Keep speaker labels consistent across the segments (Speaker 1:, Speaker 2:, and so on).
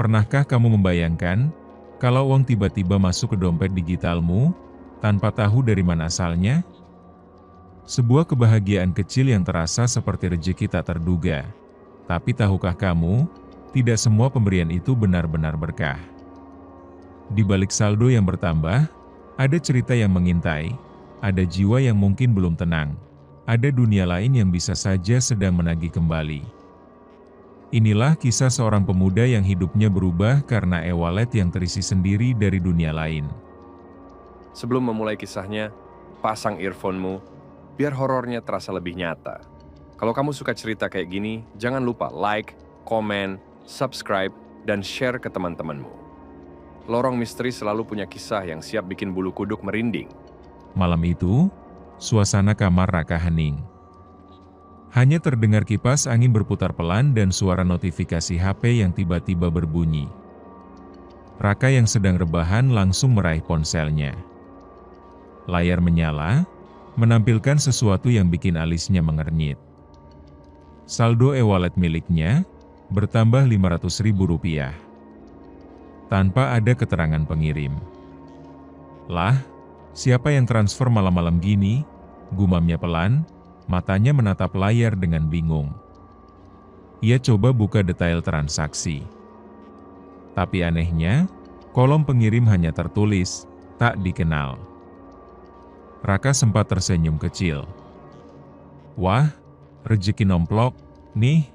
Speaker 1: Pernahkah kamu membayangkan, kalau uang tiba-tiba masuk ke dompet digitalmu, tanpa tahu dari mana asalnya? Sebuah kebahagiaan kecil yang terasa seperti rezeki tak terduga. Tapi tahukah kamu, tidak semua pemberian itu benar-benar berkah. Di balik saldo yang bertambah, ada cerita yang mengintai, ada jiwa yang mungkin belum tenang, ada dunia lain yang bisa saja sedang menagih kembali. Inilah kisah seorang pemuda yang hidupnya berubah karena e-wallet yang terisi sendiri dari dunia lain.
Speaker 2: Sebelum memulai kisahnya, pasang earphone-mu, biar horornya terasa lebih nyata. Kalau kamu suka cerita kayak gini, jangan lupa like, komen, subscribe, dan share ke teman-temanmu. Lorong Misteri selalu punya kisah yang siap bikin bulu kuduk merinding.
Speaker 1: Malam itu, suasana kamar Raka hening. Hanya terdengar kipas angin berputar pelan dan suara notifikasi HP yang tiba-tiba berbunyi. Raka yang sedang rebahan langsung meraih ponselnya. Layar menyala, menampilkan sesuatu yang bikin alisnya mengernyit. Saldo e-wallet miliknya bertambah Rp500.000. Tanpa ada keterangan pengirim. Lah, siapa yang transfer malam-malam gini? Gumamnya pelan, matanya menatap layar dengan bingung. Ia coba buka detail transaksi. Tapi anehnya, kolom pengirim hanya tertulis, tak dikenal. Raka sempat tersenyum kecil. Wah, rezeki nomplok, nih,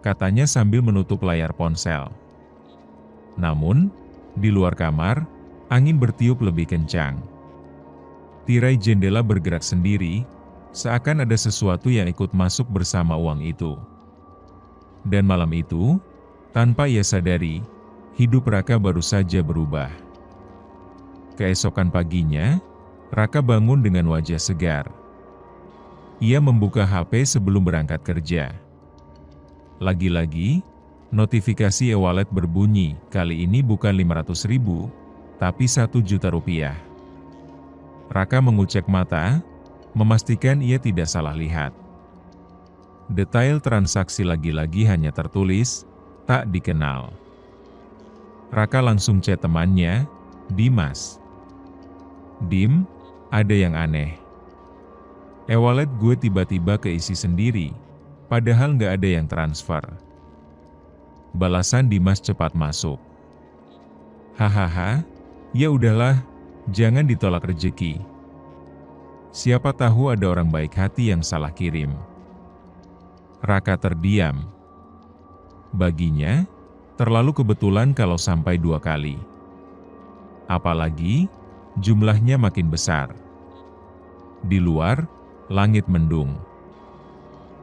Speaker 1: katanya sambil menutup layar ponsel. Namun, di luar kamar, angin bertiup lebih kencang. Tirai jendela bergerak sendiri, seakan ada sesuatu yang ikut masuk bersama uang itu. Dan malam itu, tanpa ia sadari, hidup Raka baru saja berubah. Keesokan paginya, Raka bangun dengan wajah segar. Ia membuka HP sebelum berangkat kerja. Lagi-lagi, notifikasi e-wallet berbunyi, kali ini bukan Rp500.000, tapi Rp1.000.000. Raka mengucek mata, memastikan ia tidak salah lihat. Detail transaksi lagi-lagi hanya tertulis, tak dikenal. Raka langsung chat temannya, Dimas. Dim, ada yang aneh. E-wallet gue tiba-tiba keisi sendiri, padahal nggak ada yang transfer. Balasan Dimas cepat masuk. Hahaha, ya udahlah, jangan ditolak rezeki. Siapa tahu ada orang baik hati yang salah kirim. Raka terdiam. Baginya, terlalu kebetulan kalau sampai 2 kali. Apalagi, jumlahnya makin besar. Di luar, langit mendung.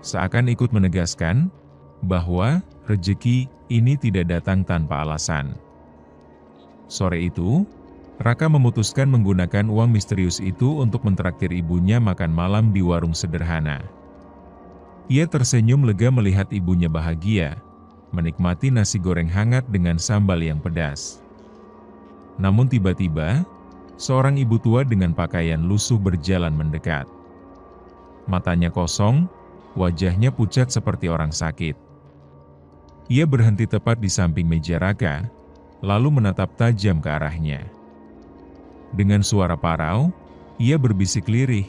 Speaker 1: Seakan ikut menegaskan bahwa rezeki ini tidak datang tanpa alasan. Sore itu, Raka memutuskan menggunakan uang misterius itu untuk mentraktir ibunya makan malam di warung sederhana. Ia tersenyum lega melihat ibunya bahagia, menikmati nasi goreng hangat dengan sambal yang pedas. Namun tiba-tiba, seorang ibu tua dengan pakaian lusuh berjalan mendekat. Matanya kosong, wajahnya pucat seperti orang sakit. Ia berhenti tepat di samping meja Raka, lalu menatap tajam ke arahnya. Dengan suara parau, ia berbisik lirih.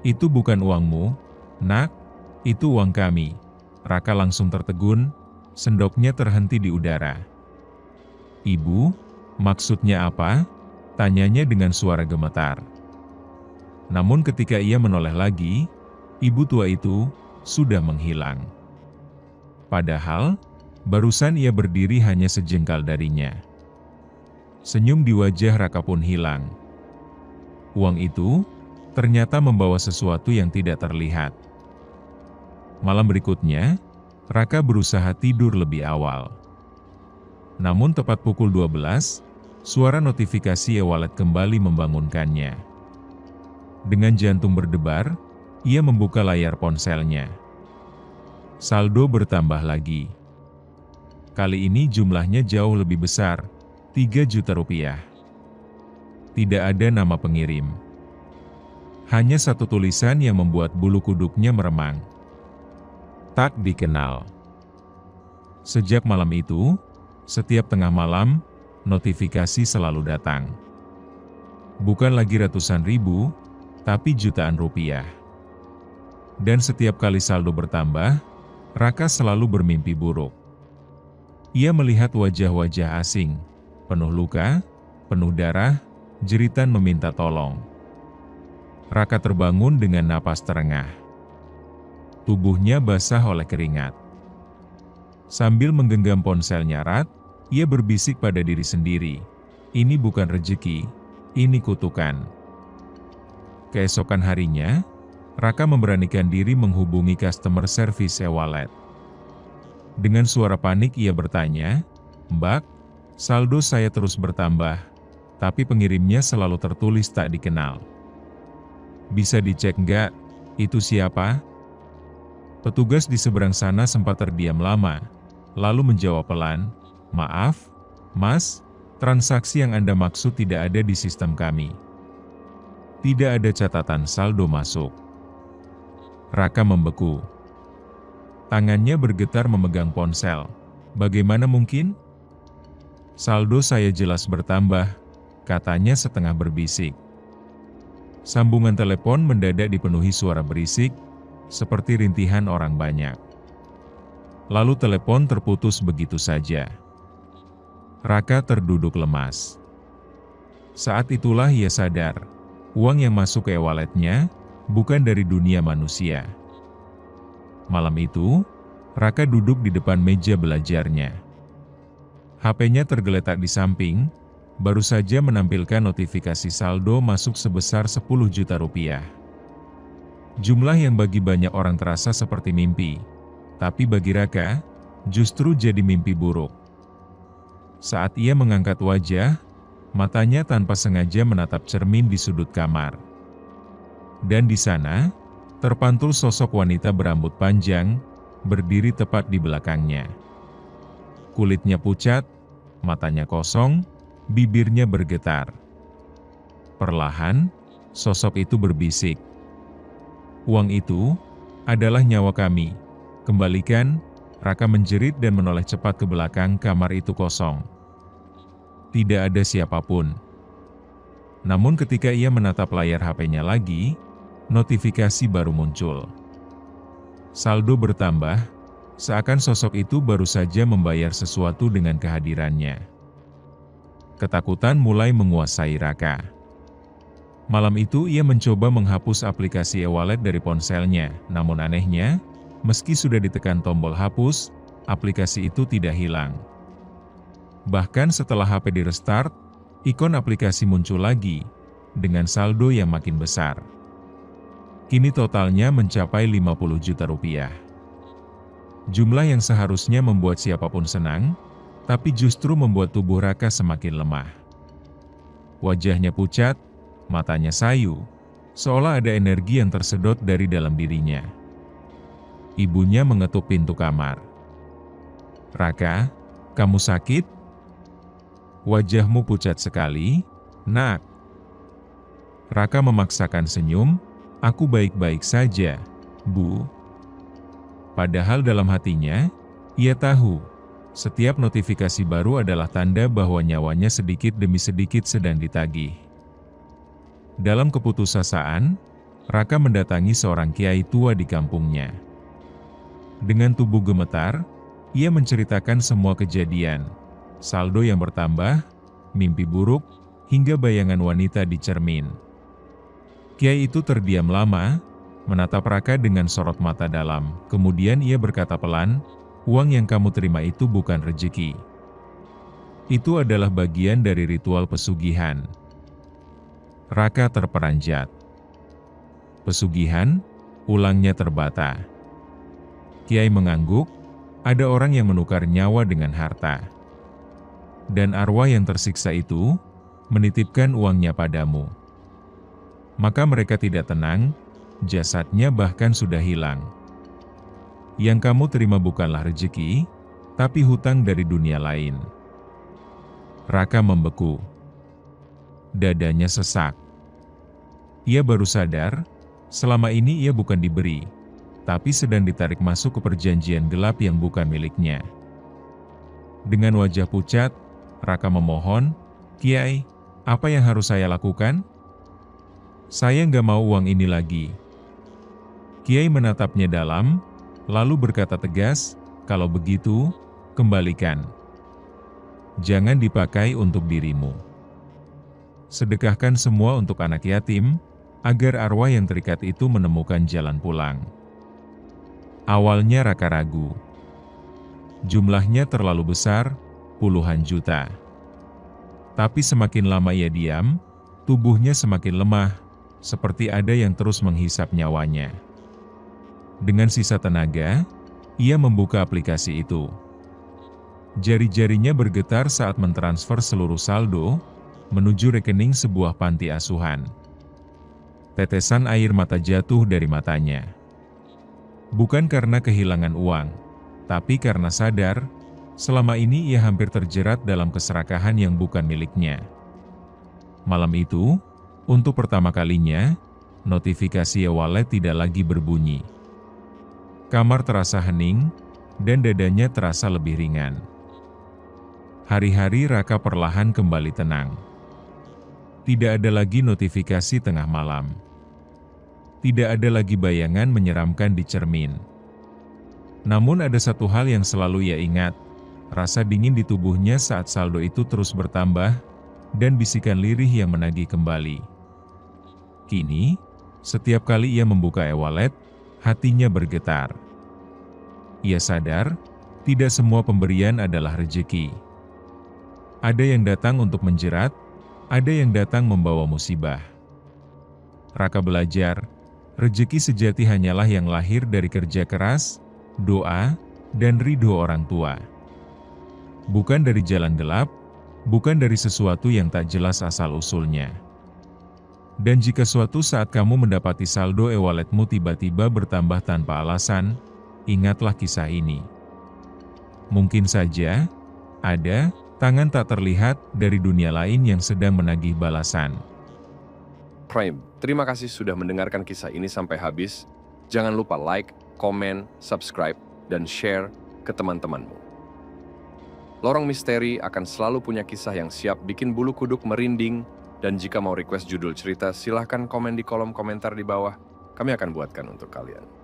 Speaker 1: Itu bukan uangmu, nak, itu uang kami. Raka langsung tertegun, sendoknya terhenti di udara. Ibu, maksudnya apa? Tanyanya dengan suara gemetar. Namun ketika ia menoleh lagi, ibu tua itu sudah menghilang. Padahal, barusan ia berdiri hanya sejengkal darinya. Senyum di wajah Raka pun hilang. Uang itu ternyata membawa sesuatu yang tidak terlihat. Malam berikutnya, Raka berusaha tidur lebih awal. Namun tepat pukul 12, suara notifikasi e-wallet kembali membangunkannya. Dengan jantung berdebar, ia membuka layar ponselnya. Saldo bertambah lagi. Kali ini jumlahnya jauh lebih besar, Rp3 juta. Tidak ada nama pengirim. Hanya satu tulisan yang membuat bulu kuduknya meremang. Tak dikenal. Sejak malam itu, Setiap tengah malam, notifikasi selalu datang. Bukan lagi ratusan ribu, tapi jutaan rupiah. Dan setiap kali saldo bertambah, Raka selalu bermimpi buruk. Ia melihat wajah-wajah asing, penuh luka, penuh darah, jeritan meminta tolong. Raka terbangun dengan napas terengah. Tubuhnya basah oleh keringat. Sambil menggenggam ponselnya erat, ia berbisik pada diri sendiri, "Ini bukan rezeki, ini kutukan." Keesokan harinya, Raka memberanikan diri menghubungi customer service e-wallet. Dengan suara panik ia bertanya, "Mbak, saldo saya terus bertambah, tapi pengirimnya selalu tertulis tak dikenal. Bisa dicek nggak, itu siapa?" Petugas di seberang sana sempat terdiam lama, lalu menjawab pelan, "Maaf, Mas, transaksi yang Anda maksud tidak ada di sistem kami. Tidak ada catatan saldo masuk." Raka membeku. Tangannya bergetar memegang ponsel. "Bagaimana mungkin? Saldo saya jelas bertambah," katanya setengah berbisik. Sambungan telepon mendadak dipenuhi suara berisik, seperti rintihan orang banyak. Lalu telepon terputus begitu saja. Raka terduduk lemas. Saat itulah ia sadar, uang yang masuk ke e-walletnya bukan dari dunia manusia. Malam itu, Raka duduk di depan meja belajarnya. HP-nya tergeletak di samping, baru saja menampilkan notifikasi saldo masuk sebesar 10 juta rupiah. Jumlah yang bagi banyak orang terasa seperti mimpi, tapi bagi Raka, justru jadi mimpi buruk. Saat ia mengangkat wajah, matanya tanpa sengaja menatap cermin di sudut kamar. Dan di sana, terpantul sosok wanita berambut panjang, berdiri tepat di belakangnya. Kulitnya pucat, matanya kosong, bibirnya bergetar. Perlahan, sosok itu berbisik, "Uang itu adalah nyawa kami. Kembalikan." Raka menjerit dan menoleh cepat ke belakang. Kamar itu kosong. Tidak ada siapapun. Namun ketika ia menatap layar HP-nya lagi, notifikasi baru muncul. Saldo bertambah, seakan sosok itu baru saja membayar sesuatu dengan kehadirannya. Ketakutan mulai menguasai Raka. Malam itu ia mencoba menghapus aplikasi e-wallet dari ponselnya, namun anehnya, meski sudah ditekan tombol hapus, aplikasi itu tidak hilang. Bahkan setelah HP di-restart, ikon aplikasi muncul lagi, dengan saldo yang makin besar. Kini totalnya mencapai 50 juta rupiah. Jumlah yang seharusnya membuat siapapun senang, tapi justru membuat tubuh Raka semakin lemah. Wajahnya pucat, matanya sayu, seolah ada energi yang tersedot dari dalam dirinya. Ibunya mengetuk pintu kamar. "Raka, kamu sakit? Wajahmu pucat sekali, Nak." Raka memaksakan senyum, "Aku baik-baik saja, Bu." Padahal dalam hatinya, ia tahu, setiap notifikasi baru adalah tanda bahwa nyawanya sedikit demi sedikit sedang ditagih. Dalam keputusasaan, Raka mendatangi seorang kiai tua di kampungnya. Dengan tubuh gemetar, ia menceritakan semua kejadian, saldo yang bertambah, mimpi buruk, hingga bayangan wanita di cermin. Kiai itu terdiam lama, menatap Raka dengan sorot mata dalam, kemudian ia berkata pelan, "Uang yang kamu terima itu bukan rezeki. Itu adalah bagian dari ritual pesugihan." Raka terperanjat. "Pesugihan?" ulangnya terbata. Kiai mengangguk, "Ada orang yang menukar nyawa dengan harta. Dan arwah yang tersiksa itu, menitipkan uangnya padamu. Maka mereka tidak tenang, jasadnya bahkan sudah hilang. Yang kamu terima bukanlah rezeki, tapi hutang dari dunia lain." Raka membeku. Dadanya sesak. Ia baru sadar, selama ini ia bukan diberi, tapi sedang ditarik masuk ke perjanjian gelap yang bukan miliknya. Dengan wajah pucat, Raka memohon, "Kiai, apa yang harus saya lakukan? Saya nggak mau uang ini lagi." Kiai menatapnya dalam, lalu berkata tegas, "Kalau begitu, kembalikan. Jangan dipakai untuk dirimu. Sedekahkan semua untuk anak yatim, agar arwah yang terikat itu menemukan jalan pulang." Awalnya Raka ragu. Jumlahnya terlalu besar, puluhan juta. Tapi semakin lama ia diam, tubuhnya semakin lemah, seperti ada yang terus menghisap nyawanya. Dengan sisa tenaga, ia membuka aplikasi itu. Jari-jarinya bergetar saat mentransfer seluruh saldo menuju rekening sebuah panti asuhan. Tetesan air mata jatuh dari matanya. Bukan karena kehilangan uang, tapi karena sadar, selama ini ia hampir terjerat dalam keserakahan yang bukan miliknya. Malam itu, untuk pertama kalinya, notifikasi e-wallet tidak lagi berbunyi. Kamar terasa hening, dan dadanya terasa lebih ringan. Hari-hari Raka perlahan kembali tenang. Tidak ada lagi notifikasi tengah malam. Tidak ada lagi bayangan menyeramkan di cermin. Namun ada satu hal yang selalu ia ingat, rasa dingin di tubuhnya saat saldo itu terus bertambah, dan bisikan lirih yang menagih kembali. Kini, setiap kali ia membuka e-wallet, hatinya bergetar. Ia sadar, tidak semua pemberian adalah rejeki. Ada yang datang untuk menjerat, ada yang datang membawa musibah. Raka belajar, rejeki sejati hanyalah yang lahir dari kerja keras, doa, dan ridho orang tua. Bukan dari jalan gelap, bukan dari sesuatu yang tak jelas asal-usulnya. Dan jika suatu saat kamu mendapati saldo e-walletmu tiba-tiba bertambah tanpa alasan, ingatlah kisah ini. Mungkin saja, ada tangan tak terlihat dari dunia lain yang sedang menagih balasan.
Speaker 2: Prime, terima kasih sudah mendengarkan kisah ini sampai habis. Jangan lupa like, komen, subscribe, dan share ke teman-temanmu. Lorong Misteri akan selalu punya kisah yang siap bikin bulu kuduk merinding, dan jika mau request judul cerita, silahkan komen di kolom komentar di bawah. Kami akan buatkan untuk kalian.